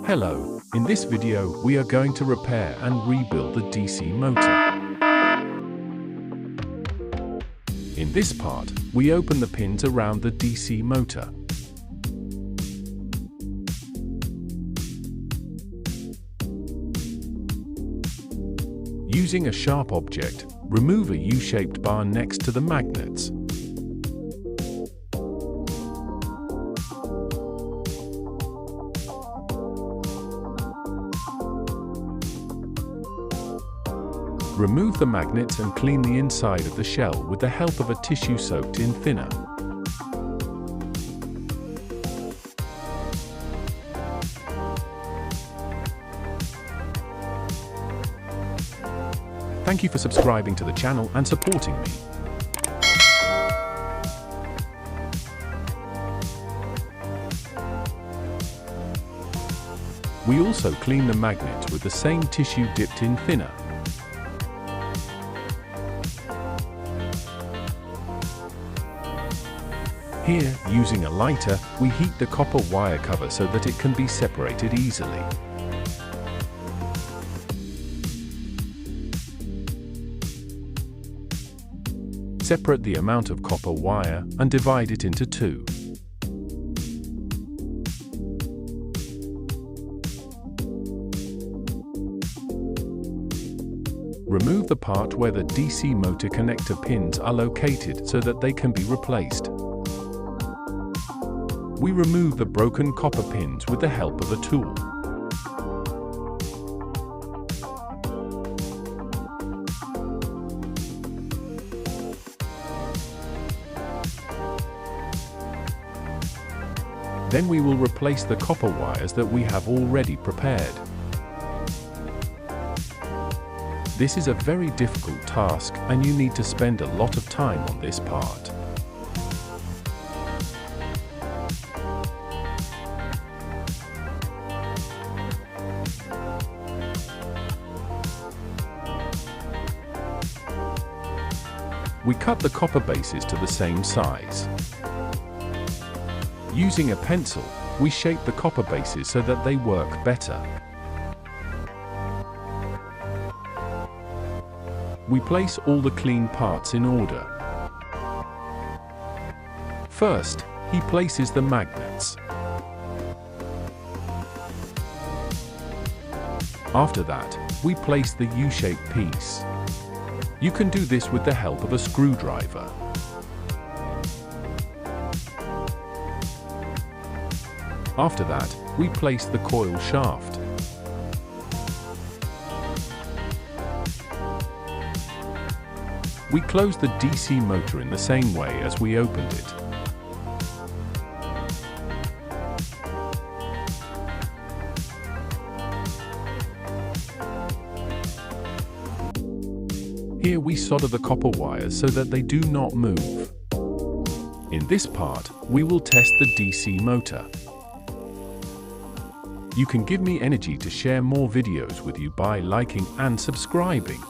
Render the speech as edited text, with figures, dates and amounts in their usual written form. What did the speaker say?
Hello, in this video we are going to repair and rebuild the DC motor. In this part, we open the pins around the DC motor. Using a sharp object, remove a U-shaped bar next to the magnets. Remove the magnets and clean the inside of the shell with the help of a tissue soaked in thinner. Thank you for subscribing to the channel and supporting me. We also clean the magnets with the same tissue dipped in thinner. Here, using a lighter, we heat the copper wire cover so that it can be separated easily. Separate the amount of copper wire and divide it into two. Remove the part where the DC motor connector pins are located so that they can be replaced. We remove the broken copper pins with the help of a tool. Then we will replace the copper wires that we have already prepared. This is a very difficult task, and you need to spend a lot of time on this part. We cut the copper bases to the same size. Using a pencil, we shape the copper bases so that they work better. We place all the clean parts in order. First, he places the magnets. After that, we place the U-shaped piece. You can do this with the help of a screwdriver. After that, we place the coil shaft. We close the DC motor in the same way as we opened it. Here we solder the copper wires so that they do not move. In this part, we will test the DC motor. You can give me energy to share more videos with you by liking and subscribing.